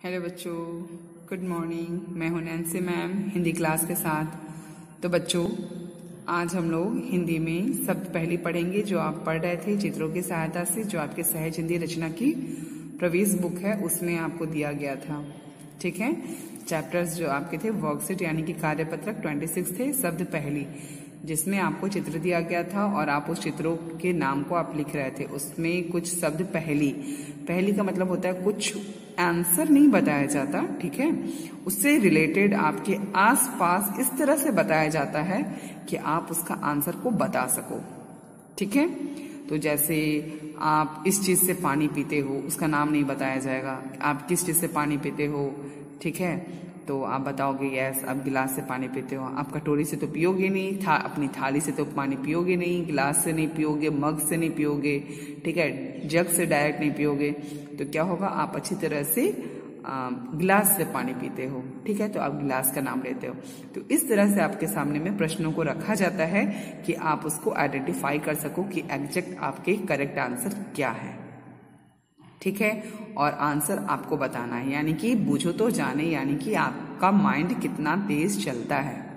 Hello बच्चों, good morning. मैं हूं नैन्सी मैम हिंदी क्लास के साथ। तो बच्चों, आज हम लोग हिंदी में शब्द पहली पढ़ेंगे जो आप पढ़ रहे थे चित्रों की सहायता से, जो आपके सहज हिंदी रचना की प्रवेश बुक है उसमें आपको दिया गया था। ठीक है, चैप्टर्स जो आपके थे वर्कशीट यानी कि कार्यपत्रक 26 थे, शब्द पहली, जिसमें आपको चित्र दिया गया था और आप उस चित्रों के नाम को आप लिख रहे थे। उसमें कुछ शब्द पहली का मतलब होता है कुछ आंसर नहीं बताया जाता, ठीक है, उससे रिलेटेड आपके आसपास इस तरह से बताया जाता है कि आप उसका आंसर को बता सको। ठीक है, तो जैसे आप इस चीज से पानी पीते हो, उसका नाम नहीं बताया जाएगा। आप किस चीज से पानी पीते हो, ठीक है, तो आप बताओगे यस आप गिलास से पानी पीते हो। आप कटोरी से तो पियोगे नहीं, अपनी थाली से तो पानी पियोगे नहीं, गिलास से नहीं पियोगे, मग से नहीं पियोगे, ठीक है, जग से डायरेक्ट नहीं पियोगे। तो क्या होगा, आप अच्छी तरह से गिलास से पानी पीते हो, ठीक है, तो आप गिलास का नाम लेते हो। तो इस तरह से आपके सामने में प्रश्नों को रखा जाता है कि आप उसको आइडेंटिफाई कर सको कि एग्जैक्ट आपके करेक्ट आंसर क्या है। ठीक है, और आंसर आपको बताना है, यानी कि बूझो तो जाने, यानी कि आपका माइंड कितना तेज चलता है।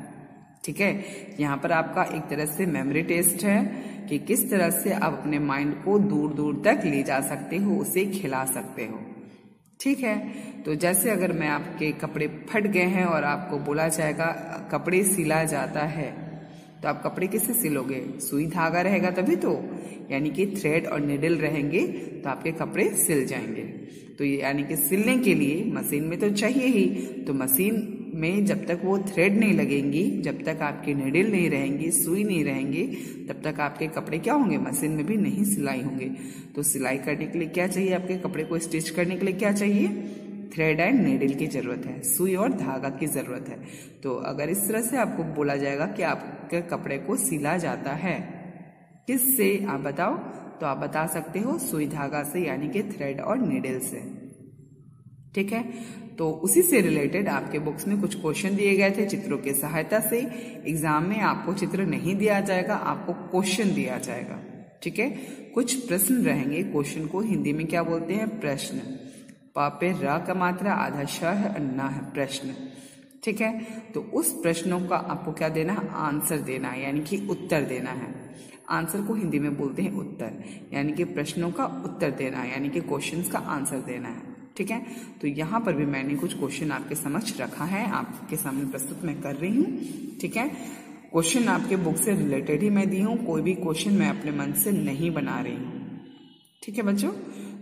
ठीक है, यहाँ पर आपका एक तरह से मेमोरी टेस्ट है कि किस तरह से आप अपने माइंड को दूर दूर तक ले जा सकते हो, उसे खिला सकते हो। ठीक है, तो जैसे अगर मैं आपके कपड़े फट गए हैं और आपको बोला जाएगा कपड़े सिला जाता है, तो आप कपड़े किससे सिलोगे? सुई धागा रहेगा तभी तो, यानी कि थ्रेड और निडल रहेंगे तो आपके कपड़े सिल जाएंगे। तो ये यानी कि सिलने के लिए मशीन में तो चाहिए ही, तो मशीन में जब तक वो थ्रेड नहीं लगेंगी, जब तक आपकी निडल नहीं रहेंगी, सुई नहीं रहेंगी, तब तक आपके कपड़े क्या होंगे, मशीन में भी नहीं सिलाई होंगे। तो सिलाई करने के लिए क्या चाहिए, आपके कपड़े को स्टिच करने के लिए क्या चाहिए? थ्रेड एंड नीडल की जरूरत है, सुई और धागा की जरूरत है। तो अगर इस तरह से आपको बोला जाएगा कि आपके कपड़े को सिला जाता है किससे, आप बताओ, तो आप बता सकते हो सुई धागा से, यानी कि थ्रेड और नीडल से। ठीक है, तो उसी से रिलेटेड आपके बुक्स में कुछ क्वेश्चन दिए गए थे चित्रों की सहायता से। एग्जाम में आपको चित्र नहीं दिया जाएगा, आपको क्वेश्चन दिया जाएगा। ठीक है, कुछ प्रश्न रहेंगे। क्वेश्चन को हिंदी में क्या बोलते हैं? प्रश्न। प पे र का मात्रा आधा श है और न है, प्रश्न। ठीक है, तो उस प्रश्नों का आपको क्या देना है? आंसर देना है, यानी कि उत्तर देना है। आंसर को हिंदी में बोलते हैं उत्तर, यानी कि प्रश्नों का उत्तर देना है, यानी कि क्वेश्चंस का आंसर देना है। ठीक है, तो यहाँ पर भी मैंने कुछ क्वेश्चन आपके समक्ष रखा है, आपके सामने प्रस्तुत मैं कर रही हूँ। ठीक है, क्वेश्चन आपके बुक से रिलेटेड ही मैं दी हूँ, कोई भी क्वेश्चन मैं अपने मन से नहीं बना रही हूँ। ठीक है बच्चों,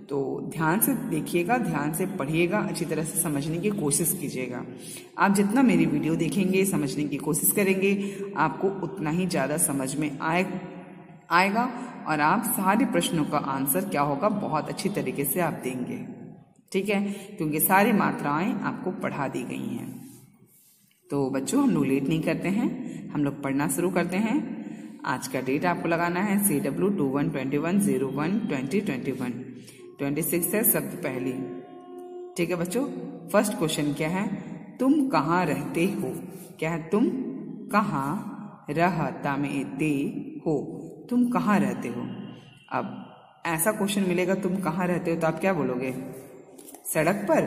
तो ध्यान से देखिएगा, ध्यान से पढ़िएगा, अच्छी तरह से समझने की कोशिश कीजिएगा। आप जितना मेरी वीडियो देखेंगे, समझने की कोशिश करेंगे, आपको उतना ही ज्यादा समझ में आएगा और आप सारे प्रश्नों का आंसर क्या होगा, बहुत अच्छी तरीके से आप देंगे। ठीक है, क्योंकि सारी मात्राएं आपको पढ़ा दी गई हैं। तो बच्चों, हम लोग लेट नहीं करते हैं, हम लोग पढ़ना शुरू करते हैं। आज का डेट आपको लगाना है CW2121012021। 26 है शब्द पहली। ठीक है बच्चों, फर्स्ट क्वेश्चन क्या है? तुम कहाँ रहते हो? क्या है? तुम कहाँ रहते हो? तुम कहाँ रहते हो? अब ऐसा क्वेश्चन मिलेगा तुम कहाँ रहते हो, तो आप क्या बोलोगे? सड़क पर?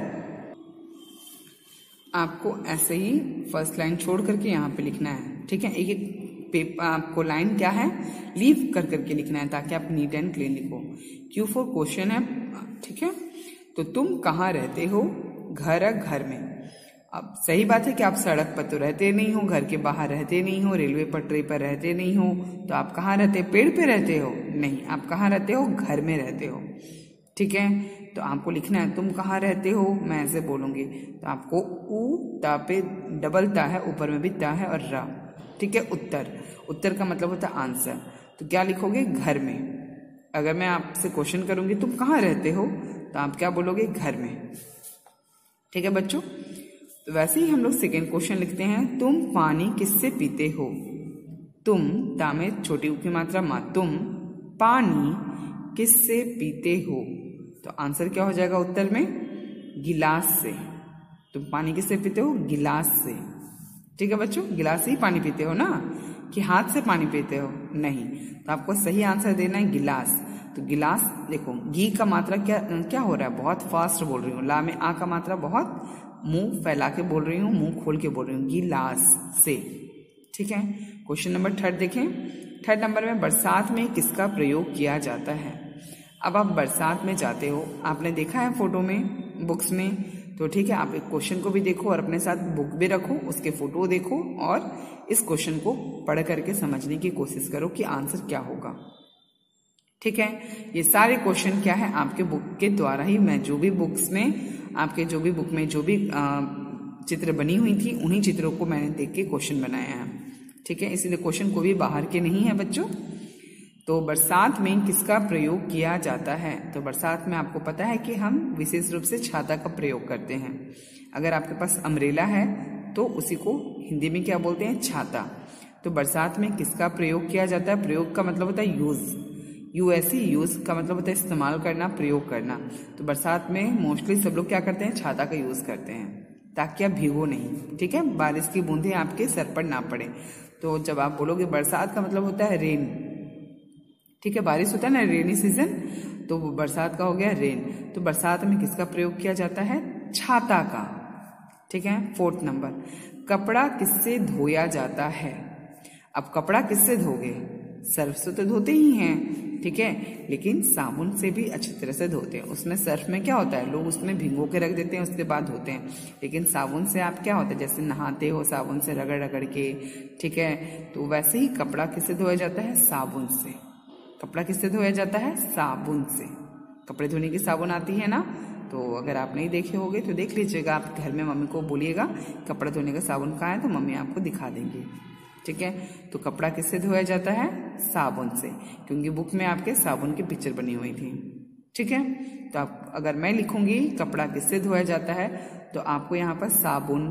आपको ऐसे ही फर्स्ट लाइन छोड़ करके यहाँ पे लिखना है। ठीक है, एक एक आपको लाइन क्या है, लीव कर करके लिखना है, ताकि आप नीट एंड क्लीन लिखो। Q4 क्वेश्चन है। ठीक है, तो तुम कहाँ रहते हो? घर में। अब सही बात है कि आप सड़क पर तो रहते नहीं हो, घर के बाहर रहते नहीं हो, रेलवे पटरी पर रहते नहीं हो, तो आप कहाँ रहते? पेड़ पे रहते हो? नहीं, आप कहाँ रहते हो? घर में रहते हो। ठीक है, तो आपको लिखना है तुम कहाँ रहते हो, मैं ऐसे बोलूंगी तो आपको ऊ ता पे डबल ता है, ऊपर में भी ता है और रा। ठीक है, उत्तर का मतलब होता है आंसर। तो क्या लिखोगे? घर में। अगर मैं आपसे क्वेश्चन करूंगी तुम कहाँ रहते हो, तो आप क्या बोलोगे? घर में। ठीक है बच्चों, तो वैसे ही हम लोग सेकेंड क्वेश्चन लिखते हैं, तुम पानी किससे पीते हो? तुम ता में छोटी ऊ की मात्रा मा, तुम पानी किससे पीते हो? तो आंसर क्या हो जाएगा उत्तर में? गिलास से। तुम पानी किससे पीते हो? गिलास से। ठीक है बच्चों, गिलास से ही पानी पीते हो ना, कि हाथ से पानी पीते हो? नहीं, तो आपको सही आंसर देना है गिलास। तो गिलास, देखो गी का मात्रा क्या क्या हो रहा है, बहुत फास्ट बोल रही हूँ। ला में आ का मात्रा बहुत मुंह फैला के बोल रही हूँ, मुंह खोल के बोल रही हूँ, गिलास से। ठीक है, क्वेश्चन नंबर 3 देखें। 3 नंबर में बरसात में किसका प्रयोग किया जाता है। अब आप बरसात में जाते हो, आपने देखा है फोटो में, बुक्स में, तो ठीक है, आप एक क्वेश्चन को भी देखो और अपने साथ बुक भी रखो, उसके फोटो देखो और इस क्वेश्चन को पढ़ करके समझने की कोशिश करो कि आंसर क्या होगा। ठीक है, ये सारे क्वेश्चन क्या है, आपके बुक के द्वारा ही, मैं जो भी बुक्स में, आपके जो भी बुक में जो भी चित्र बनी हुई थी, उन्हीं चित्रों को मैंने देख के क्वेश्चन बनाया है। ठीक है, इसीलिए क्वेश्चन कोई भी बाहर के नहीं है बच्चों। तो बरसात में किसका प्रयोग किया जाता है। तो बरसात में आपको पता है कि हम विशेष रूप से छाता का प्रयोग करते हैं। अगर आपके पास अम्ब्रेला है तो उसी को हिंदी में क्या बोलते हैं, छाता। तो बरसात में किसका प्रयोग किया जाता है। प्रयोग का मतलब होता है यूज, यूएसई, यूज का मतलब होता है इस्तेमाल करना, प्रयोग करना। तो बरसात में मोस्टली सब लोग क्या करते हैं, छाता का यूज करते हैं ताकि आप भीगो नहीं। ठीक है, बारिश की बूंदें आपके सर पर ना पड़े। तो जब आप बोलोगे बरसात का मतलब होता है रेन। ठीक है, बारिश होता है ना, रेनी सीजन, तो वो बरसात का हो गया रेन। तो बरसात में किसका प्रयोग किया जाता है, छाता का। ठीक है, 4 नंबर, कपड़ा किससे धोया जाता है। अब कपड़ा किससे धोगे, सर्फ से तो धोते ही हैं। ठीक है, लेकिन साबुन से भी अच्छी तरह से धोते हैं। उसमें सर्फ में क्या होता है, लोग उसमें भिगो के रख देते हैं, उसके बाद धोते हैं। लेकिन साबुन से आप क्या होता है, जैसे नहाते हो साबुन से रगड़ रगड़ के। ठीक है, तो वैसे ही कपड़ा किससे धोया जाता है, साबुन से। कपड़ा किससे धोया जाता है, साबुन से। कपड़े धोने की साबुन आती है ना, तो अगर आप नहीं देखे होंगे तो देख लीजिएगा। आप घर में मम्मी को बोलिएगा कपड़ा धोने का साबुन कहाँ है, तो मम्मी आपको दिखा देंगी। ठीक है, तो कपड़ा किससे धोया जाता है, साबुन से, क्योंकि बुक में आपके साबुन की पिक्चर बनी हुई थी। ठीक है, तो आप, अगर मैं लिखूंगी कपड़ा किससे धोया जाता है, तो आपको यहाँ पर साबुन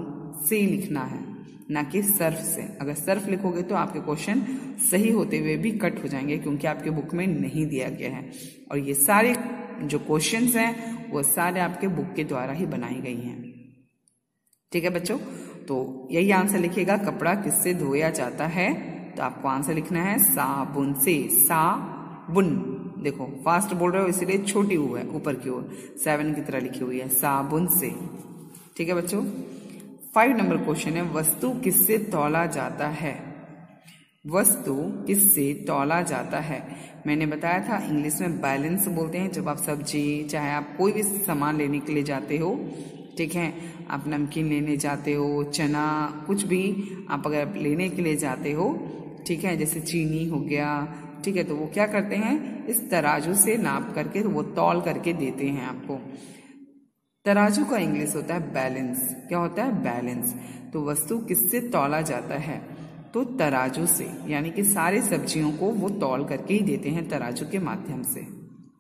से लिखना है, ना कि सर्फ से। अगर सर्फ लिखोगे तो आपके क्वेश्चन सही होते हुए भी कट हो जाएंगे, क्योंकि आपके बुक में नहीं दिया गया है। और ये सारे जो क्वेश्चंस हैं वो सारे आपके बुक के द्वारा ही बनाई गई हैं। ठीक है बच्चों, तो यही आंसर लिखिएगा, कपड़ा किससे धोया जाता है। तो आपको आंसर लिखना है साबुन से, साबुन। देखो फास्ट बोल रहे हो इसलिए छोटी हुआ है ऊपर की ओर, 7 की तरह लिखी हुई है, साबुन से। ठीक है बच्चों, 5 नंबर क्वेश्चन है, वस्तु किससे तौला जाता है। वस्तु किससे तौला जाता है। मैंने बताया था इंग्लिश में बैलेंस बोलते हैं। जब आप सब्जी, चाहे आप कोई भी सामान लेने के लिए जाते हो, ठीक है, आप नमकीन लेने जाते हो, चना, कुछ भी आप अगर लेने के लिए जाते हो, ठीक है, जैसे चीनी हो गया, ठीक है, तो वो क्या करते हैं, इस तराजू से नाप करके वो तौल करके देते हैं आपको। तराजू का इंग्लिश होता है बैलेंस। क्या होता है, बैलेंस। तो वस्तु किससे तौला जाता है, तो तराजू से, यानी कि सारी सब्जियों को वो तौल करके ही देते हैं तराजू के माध्यम से।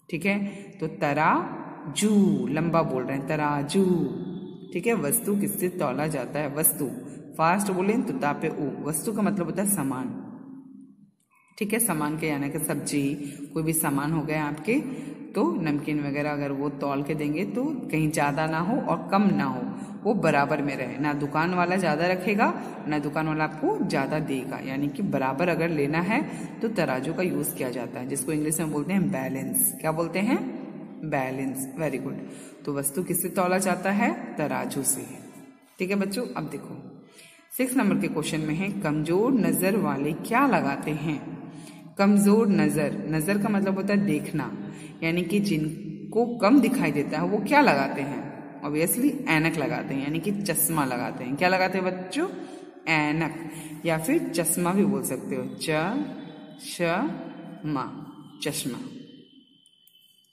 ठीक है, तो तराजू, लंबा बोल रहे हैं, तराजू। ठीक है, वस्तु किससे तौला जाता है, वस्तु। फास्ट बोले तो तापे ऊ, वस्तु का मतलब होता है सामान। ठीक है, सामान के यानी कि सब्जी, कोई भी सामान हो गए आपके, तो नमकीन वगैरह अगर वो तौल के देंगे तो कहीं ज्यादा ना हो और कम ना हो, वो बराबर में रहे। ना दुकान वाला ज्यादा रखेगा, ना दुकान वाला आपको ज्यादा देगा, यानी कि बराबर अगर लेना है तो तराजू का यूज किया जाता है, जिसको इंग्लिश में बोलते हैं बैलेंस। क्या बोलते हैं, बैलेंस। Very good. तो वस्तु किससे तौला जाता है, तराजू से। ठीक है बच्चों, अब देखो 6 नंबर के क्वेश्चन में है, कमजोर नजर वाले क्या लगाते हैं। कमजोर नजर, नजर का मतलब होता है देखना, यानी कि जिनको कम दिखाई देता है वो क्या लगाते हैं, ऑब्वियसली ऐनक लगाते हैं, यानी कि चश्मा लगाते हैं। क्या लगाते हैं बच्चों, ऐनक, या फिर चश्मा भी बोल सकते हो, चश्मा, चश्मा।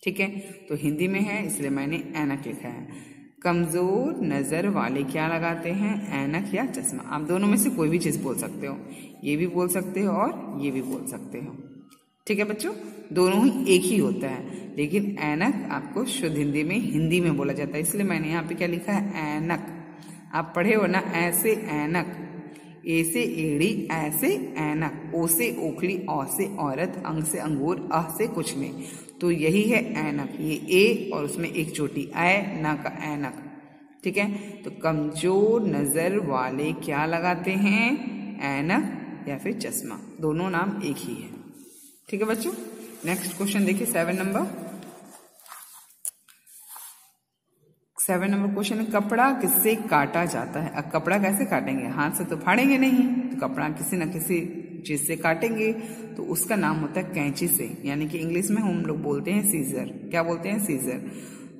ठीक है, तो हिंदी में है इसलिए मैंने ऐनक लिखा है। कमजोर नजर वाले क्या लगाते हैं, ऐनक या चश्मा। आप दोनों में से कोई भी चीज बोल सकते हो, ये भी बोल सकते हो और ये भी बोल सकते हो। ठीक है बच्चों, दोनों ही एक ही होता है, लेकिन ऐनक आपको शुद्ध हिंदी में बोला जाता है, इसलिए मैंने यहाँ पे क्या लिखा है, ऐनक। आप पढ़े हो ना, ऐसे ऐनक, ए से एड़ी, ऐसे ऐनक, ओ से ओखली, औ से औरत, अंग से अंगूर, अ से कुछ नहीं, तो यही है ऐनक। ये ए और उसमें एक चोटी, ऐ ना का ऐनक। ठीक है, तो कमजोर नजर वाले क्या लगाते हैं, ऐनक या फिर चश्मा, दोनों नाम एक ही है। ठीक है बच्चों, नेक्स्ट क्वेश्चन देखिए 7 नंबर क्वेश्चन है, कपड़ा किससे काटा जाता है। अब कपड़ा कैसे काटेंगे, हाथ से तो फाड़ेंगे नहीं, तो कपड़ा किसी न किसी चीज से काटेंगे, तो उसका नाम होता है कैंची से, यानी कि इंग्लिश में हम लोग बोलते हैं सीजर। क्या बोलते हैं, सीजर।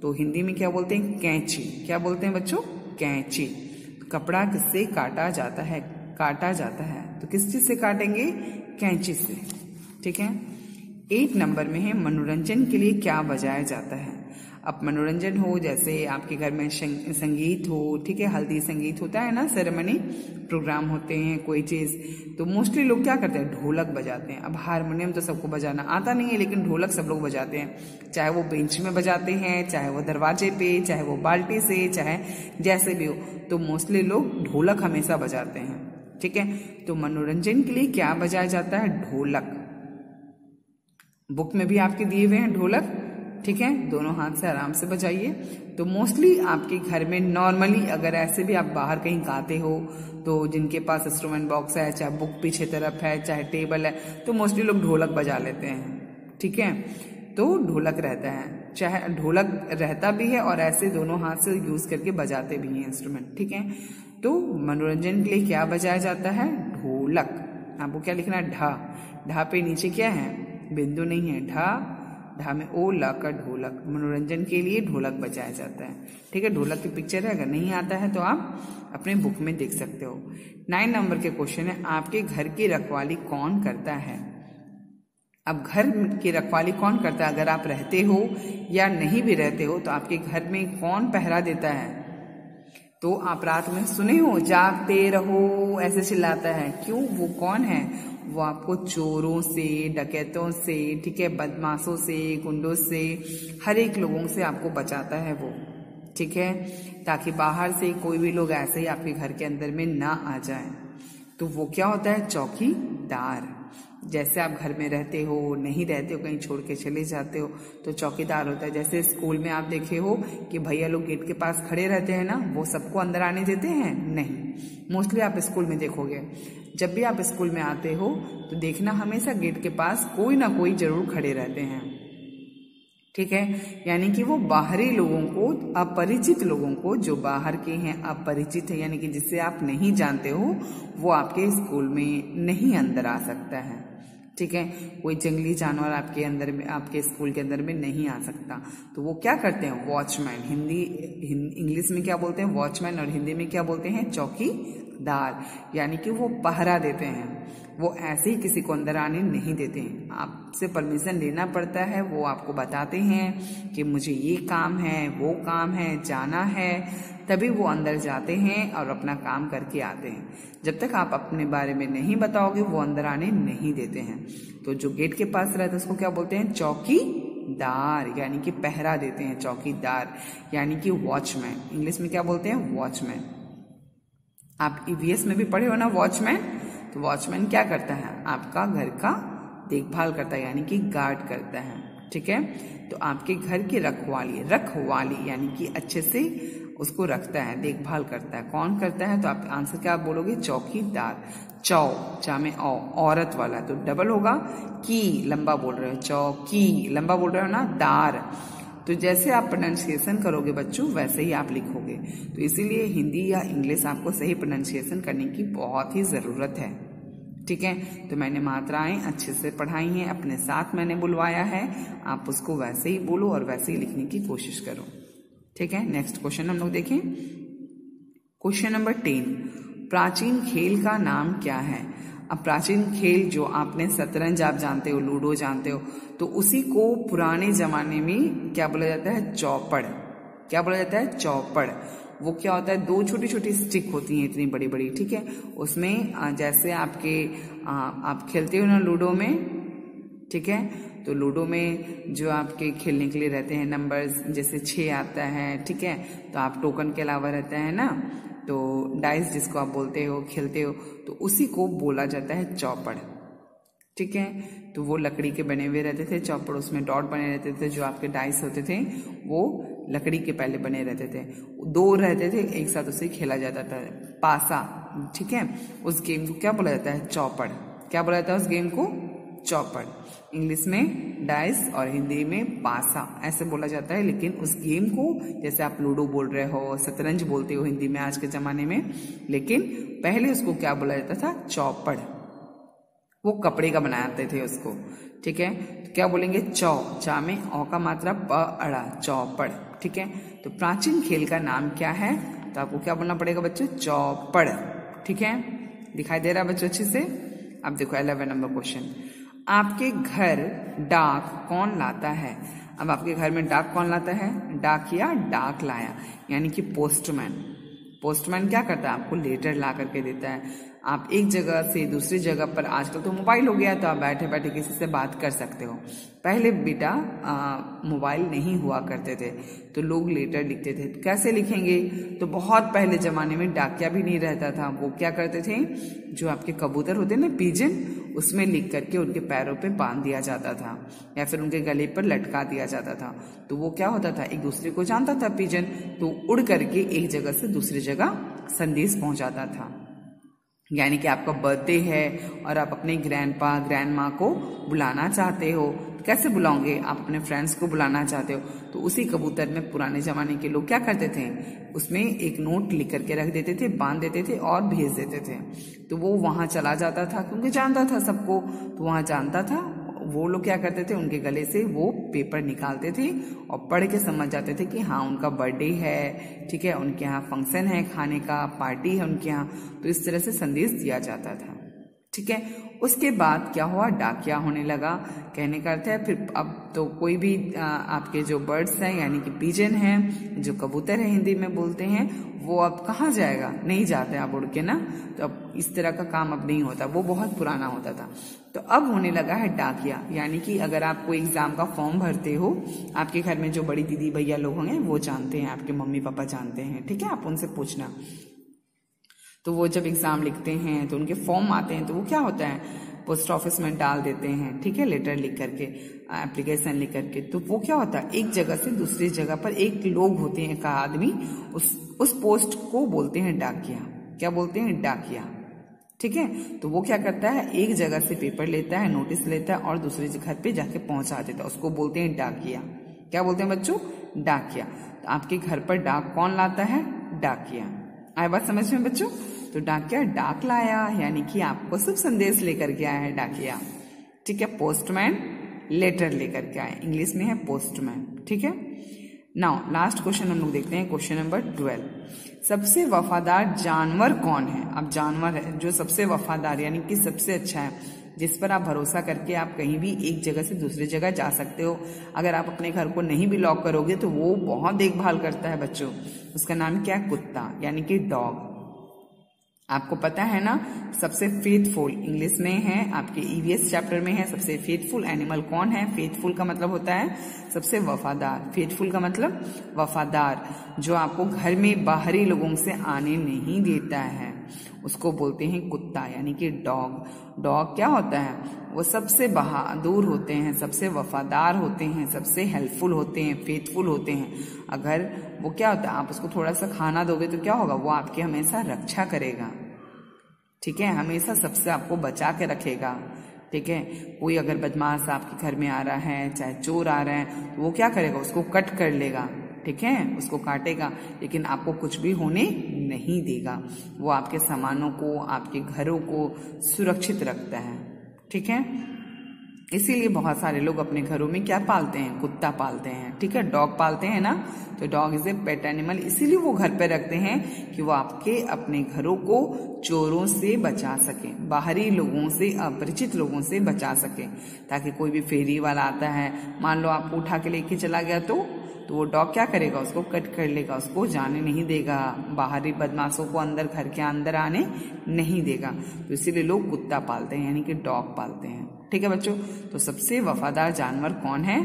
तो हिंदी में क्या बोलते हैं, कैंची। क्या बोलते हैं बच्चों, कैंची। कपड़ा किससे काटा जाता है, तो किस चीज से काटेंगे, कैंची से। ठीक है। 8 नंबर में है, मनोरंजन के लिए क्या बजाया जाता है। अब मनोरंजन हो, जैसे आपके घर में संगीत हो, ठीक है, हल्दी संगीत होता है ना, सेरेमनी प्रोग्राम होते हैं कोई चीज, तो मोस्टली लोग क्या करते हैं, ढोलक बजाते हैं। अब हारमोनियम तो सबको बजाना आता नहीं है, लेकिन ढोलक सब लोग बजाते हैं, चाहे वो बेंच में बजाते हैं, चाहे वो दरवाजे पे, चाहे वो बाल्टी से, चाहे जैसे भी हो, तो मोस्टली लोग ढोलक हमेशा बजाते हैं। ठीक है। तो मनोरंजन के लिए क्या बजाया जाता है, ढोलक। बुक में भी आपके दिए हुए हैं ढोलक। ठीक है, दोनों हाथ से आराम से बजाइए। तो मोस्टली आपके घर में नॉर्मली, अगर ऐसे भी आप बाहर कहीं गाते हो, तो जिनके पास इंस्ट्रूमेंट बॉक्स है, चाहे बुक पीछे तरफ है, चाहे टेबल है, तो मोस्टली लोग ढोलक बजा लेते हैं। ठीक है। तो ढोलक रहता है, चाहे ढोलक रहता भी है और ऐसे दोनों हाथ से यूज करके बजाते भी हैं इंस्ट्रूमेंट। ठीक है। तो मनोरंजन के लिए क्या बजाया जाता है, ढोलक। आपको क्या लिखना है, ढा। ढा पे नीचे क्या है, बिंदु नहीं है, ढा में ओ ला का ढोलक। मनोरंजन के लिए ढोलक बजाया जाता है। ठीक है, ढोलक की पिक्चर है, अगर नहीं आता है तो आप अपने बुक में देख सकते हो। 9 नंबर के क्वेश्चन है, आपके घर की रखवाली कौन करता है। अब घर की रखवाली कौन करता है, अगर आप रहते हो या नहीं भी रहते हो, तो आपके घर में कौन पहरा देता है। तो आप रात में सुने हो, जागते रहो ऐसे चिल्लाता है, क्यों, वो कौन है, वो आपको चोरों से, डकैतों से, ठीक है, बदमाशों से, गुंडों से, हर एक लोगों से आपको बचाता है वो। ठीक है, ताकि बाहर से कोई भी लोग ऐसे ही आपके घर के अंदर में ना आ जाए। तो वो क्या होता है, चौकीदार। जैसे आप घर में रहते हो, नहीं रहते हो, कहीं छोड़ के चले जाते हो, तो चौकीदार होता है। जैसे स्कूल में आप देखे हो कि भैया लोग गेट के पास खड़े रहते हैं ना, वो सबको अंदर आने देते हैं, नहीं। मोस्टली आप स्कूल में देखोगे, जब भी आप स्कूल में आते हो तो देखना हमेशा गेट के पास कोई ना कोई जरूर खड़े रहते हैं। ठीक है, यानी कि वो बाहरी लोगों को, अपरिचित लोगों को, जो बाहर के हैं, अपरिचित है, यानी कि जिससे आप नहीं जानते हो, वो आपके स्कूल में नहीं अंदर आ सकता है। ठीक है, कोई जंगली जानवर आपके अंदर में, आपके स्कूल के अंदर में नहीं आ सकता। तो वो क्या करते हैं, वॉचमैन। इंग्लिश में क्या बोलते हैं, वॉचमैन, और हिंदी में क्या बोलते हैं, चौकीदार। यानी कि वो पहरा देते हैं, वो ऐसे ही किसी को अंदर आने नहीं देते हैं, आपसे परमिशन लेना पड़ता है। वो आपको बताते हैं कि मुझे ये काम है, वो काम है, जाना है, तभी वो अंदर जाते हैं और अपना काम करके आते हैं। जब तक आप अपने बारे में नहीं बताओगे, वो अंदर आने नहीं देते हैं। तो जो गेट के पास रहता है उसको क्या बोलते हैं, चौकीदार, यानी कि पहरा देते हैं, चौकीदार, यानी कि वॉचमैन। इंग्लिश में क्या बोलते हैं, वॉचमैन। आप ईवीएस में भी पढ़े हो ना, वॉचमैन। तो वॉचमैन क्या करता है, आपका घर का देखभाल करता है, यानी कि गार्ड करता है। ठीक है, तो आपके घर की रखवाली यानी कि अच्छे से उसको रखता है, देखभाल करता है। कौन करता है, तो आप आंसर क्या बोलोगे, चौकीदार। चा में औरत वाला, तो डबल होगा, की लंबा बोल रहे हो, चौकी लंबा बोल रहे हो ना, दार। तो जैसे आप प्रोनाउंसिएशन करोगे बच्चों, वैसे ही आप लिखोगे। तो इसीलिए हिंदी या इंग्लिश आपको सही प्रोनाउंसिएशन करने की बहुत ही जरूरत है। ठीक है, तो मैंने मात्राएं अच्छे से पढ़ाई हैं, अपने साथ मैंने बुलवाया है, आप उसको वैसे ही बोलो और वैसे ही लिखने की कोशिश करो। ठीक है, नेक्स्ट क्वेश्चन हम लोग देखें। क्वेश्चन नंबर 10, प्राचीन खेल का नाम क्या है। अब प्राचीन खेल, जो आपने शतरंज आप जानते हो, लूडो जानते हो, तो उसी को पुराने जमाने में क्या बोला जाता है, चौपड़। क्या बोला जाता है, चौपड़। वो क्या होता है, 2 छोटी छोटी स्टिक होती हैं, इतनी बड़ी बड़ी। ठीक है, उसमें जैसे आप खेलते हो ना लूडो में, ठीक है, तो लूडो में जो आपके खेलने के लिए रहते हैं नंबर्स, जैसे 6 आता है, ठीक है, तो आप टोकन के अलावा रहता है ना, तो डाइस जिसको आप बोलते हो, खेलते हो, तो उसी को बोला जाता है चौपड़। ठीक है, तो वो लकड़ी के बने हुए रहते थे चौपड़, उसमें डॉट बने रहते थे, जो आपके डाइस होते थे वो लकड़ी के पहले बने रहते थे, 2 रहते थे, एक साथ उसे खेला जाता था, पासा। ठीक है, उस गेम को क्या बोला जाता है, चौपड़। क्या बोला जाता है उस गेम को, चौपड़। इंग्लिश में डाइस और हिंदी में पासा ऐसे बोला जाता है। लेकिन उस गेम को जैसे आप लूडो बोल रहे हो, शतरंज बोलते हो हिंदी में आज के जमाने में, लेकिन पहले उसको क्या बोला जाता था? चौपड़। वो कपड़े का बनाते थे उसको, ठीक है। तो क्या बोलेंगे? चा में औ का मात्रा प अड़ा, चौपड़, ठीक है। तो प्राचीन खेल का नाम क्या है? तो आपको क्या बोलना पड़ेगा बच्चों? चौपड़, ठीक है। दिखाई दे रहा है बच्चों अच्छे से? अब देखो 11 नंबर क्वेश्चन, आपके घर डाक कौन लाता है? अब आपके घर में डाक कौन लाता है? डाकिया डाक लाया, यानी कि पोस्टमैन। पोस्टमैन क्या करता है? आपको लेटर ला करके देता है। आप एक जगह से दूसरी जगह पर, आजकल तो मोबाइल हो गया तो आप बैठे बैठे किसी से बात कर सकते हो। पहले बेटा मोबाइल नहीं हुआ करते थे तो लोग लेटर लिखते थे। कैसे लिखेंगे? तो बहुत पहले जमाने में डाकिया भी नहीं रहता था। वो क्या करते थे? जो आपके कबूतर होते ना, पिजन, उसमें लिख करके उनके पैरों पे बांध दिया जाता था या फिर उनके गले पर लटका दिया जाता था। तो वो क्या होता था? एक दूसरे को जानता था पिजन, तो उड़ करके एक जगह से दूसरी जगह संदेश पहुंचाता था। यानी कि आपका बर्थडे है और आप अपने ग्रैंडपा ग्रैंड माँ को बुलाना चाहते हो, तो कैसे बुलाओगे? आप अपने फ्रेंड्स को बुलाना चाहते हो तो उसी कबूतर में पुराने जमाने के लोग क्या करते थे? उसमें एक नोट लिख करके रख देते थे, बांध देते थे और भेज देते थे। तो वो वहां चला जाता था क्योंकि जानता था सबको, तो वहां जानता था। वो लोग क्या करते थे? उनके गले से वो पेपर निकालते थे और पढ़ के समझ जाते थे कि हाँ उनका बर्थडे है, ठीक है, उनके यहाँ फंक्शन है, खाने का पार्टी है उनके यहाँ। तो इस तरह से संदेश दिया जाता था, ठीक है। उसके बाद क्या हुआ? डाकिया होने लगा। कहने का अर्थ है फिर अब तो कोई भी आपके जो बर्ड्स हैं यानी कि पिजन हैं, जो कबूतर है हिंदी में बोलते हैं, वो अब कहाँ जाएगा? नहीं जाते आप उड़ के ना। तो अब इस तरह का काम अब नहीं होता, वो बहुत पुराना होता था। तो अब होने लगा है डाकिया, यानी कि अगर आप कोई एग्जाम का फॉर्म भरते हो, आपके घर में जो बड़ी दीदी भैया लोग होंगे वो जानते हैं, आपके मम्मी पापा जानते हैं, ठीक है, आप उनसे पूछना। तो वो जब एग्जाम लिखते हैं तो उनके फॉर्म आते हैं तो वो क्या होता है? पोस्ट ऑफिस में डाल देते हैं, ठीक है, लेटर लिख करके, एप्लीकेशन लिख करके। तो वो क्या होता है? एक जगह से दूसरी जगह पर एक लोग होते हैं, एक आदमी, उस पोस्ट को बोलते हैं डाकिया। क्या बोलते हैं? डाकिया, ठीक है। तो वो क्या करता है? एक जगह से पेपर लेता है, नोटिस लेता है और दूसरे घर पे जाके पहुंचा देता है, उसको बोलते हैं डाकिया। क्या बोलते हैं बच्चों? डाकिया। तो आपके घर पर डाक कौन लाता है? डाकिया। आए बात समझ में बच्चों? तो डाकिया डाक लाया, यानी कि आपको सब संदेश लेकर के आया है डाकिया, ठीक है। पोस्टमैन लेटर लेकर के आए, इंग्लिश में है पोस्टमैन, ठीक है। नाउ लास्ट क्वेश्चन हम लोग देखते हैं, क्वेश्चन नंबर 12। सबसे वफादार जानवर कौन है? अब जानवर है जो सबसे वफादार यानी कि सबसे अच्छा है, जिस पर आप भरोसा करके आप कहीं भी एक जगह से दूसरी जगह जा सकते हो। अगर आप अपने घर को नहीं भी लॉक करोगे तो वो बहुत देखभाल करता है बच्चों। उसका नाम क्या है? कुत्ता, यानी कि डॉग। आपको पता है ना, सबसे फेथफुल इंग्लिश में है, आपके ईवीएस चैप्टर में है, सबसे फेथफुल एनिमल कौन है? फेथफुल का मतलब होता है सबसे वफादार। फेथफुल का मतलब वफादार, जो आपको घर में बाहरी लोगों से आने नहीं देता है, उसको बोलते हैं कुत्ता, यानी कि डॉग। डॉग क्या होता है? वो सबसे बहादुर होते हैं, सबसे वफादार होते हैं, सबसे हेल्पफुल होते हैं, फेथफुल होते हैं। अगर वो क्या होता है, आप उसको थोड़ा सा खाना दोगे तो क्या होगा? वो आपकी हमेशा रक्षा करेगा, ठीक है, हमेशा सबसे आपको बचा के रखेगा, ठीक है। कोई अगर बदमाश आपके घर में आ रहा है, चाहे चोर आ रहे हैं, तो वो क्या करेगा? उसको कट कर लेगा, ठीक है, उसको काटेगा, लेकिन आपको कुछ भी होने नहीं देगा। वो आपके सामानों को, आपके घरों को सुरक्षित रखता है, ठीक है। इसीलिए बहुत सारे लोग अपने घरों में क्या पालते हैं? कुत्ता पालते हैं, ठीक है, डॉग पालते हैं ना। तो dog is a pet animal, इसीलिए वो घर पे रखते हैं कि वो आपके अपने घरों को चोरों से बचा सके, बाहरी लोगों से, अपरिचित लोगों से बचा सके, ताकि कोई भी फेरी वाला आता है, मान लो आपको उठा के लेके चला गया तो वो डॉग क्या करेगा? उसको कट कर लेगा, उसको जाने नहीं देगा, बाहरी बदमाशों को अंदर घर के अंदर आने नहीं देगा। तो इसीलिए लोग कुत्ता पालते हैं, यानी कि डॉग पालते हैं, ठीक है बच्चों। तो सबसे वफादार जानवर कौन है?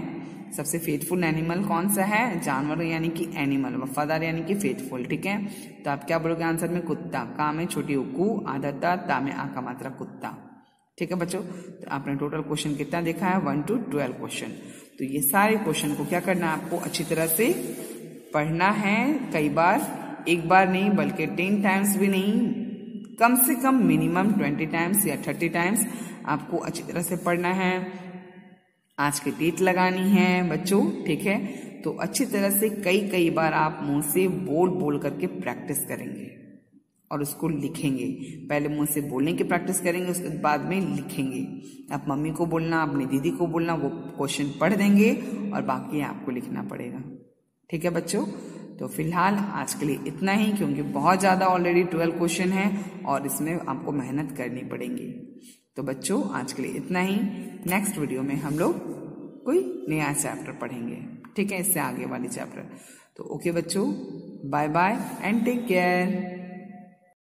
सबसे फेथफुल एनिमल कौन सा है? जानवर यानी कि एनिमल, वफादार यानी कि फेथफुल, ठीक है। तो आप क्या बोलोगे आंसर में? कुत्ता। का में छोटी उकू, आधा ता में आ का मात्रा कुत्ता, ठीक है बच्चों। तो आपने टोटल क्वेश्चन कितना देखा है? 1 to 12 क्वेश्चन। तो ये सारे क्वेश्चन को क्या करना है? आपको अच्छी तरह से पढ़ना है, कई बार, एक बार नहीं बल्कि 10 टाइम्स भी नहीं, कम से कम मिनिमम 20 टाइम्स या 30 टाइम्स आपको अच्छी तरह से पढ़ना है। आज की डेट लगानी है बच्चों, ठीक है। तो अच्छी तरह से कई बार आप मुंह से बोल करके प्रैक्टिस करेंगे और उसको लिखेंगे। पहले मुंह से बोलने की प्रैक्टिस करेंगे, उसके बाद में लिखेंगे। आप मम्मी को बोलना, अपनी दीदी को बोलना, वो क्वेश्चन पढ़ देंगे और बाकी आपको लिखना पड़ेगा, ठीक है बच्चों। तो फिलहाल आज के लिए इतना ही, क्योंकि बहुत ज़्यादा ऑलरेडी 12 क्वेश्चन है और इसमें आपको मेहनत करनी पड़ेगी। तो बच्चों आज के लिए इतना ही। नेक्स्ट वीडियो में हम लोग कोई नया चैप्टर पढ़ेंगे, ठीक है, इससे आगे वाली चैप्टर। तो ओके बच्चों, bye bye and take care.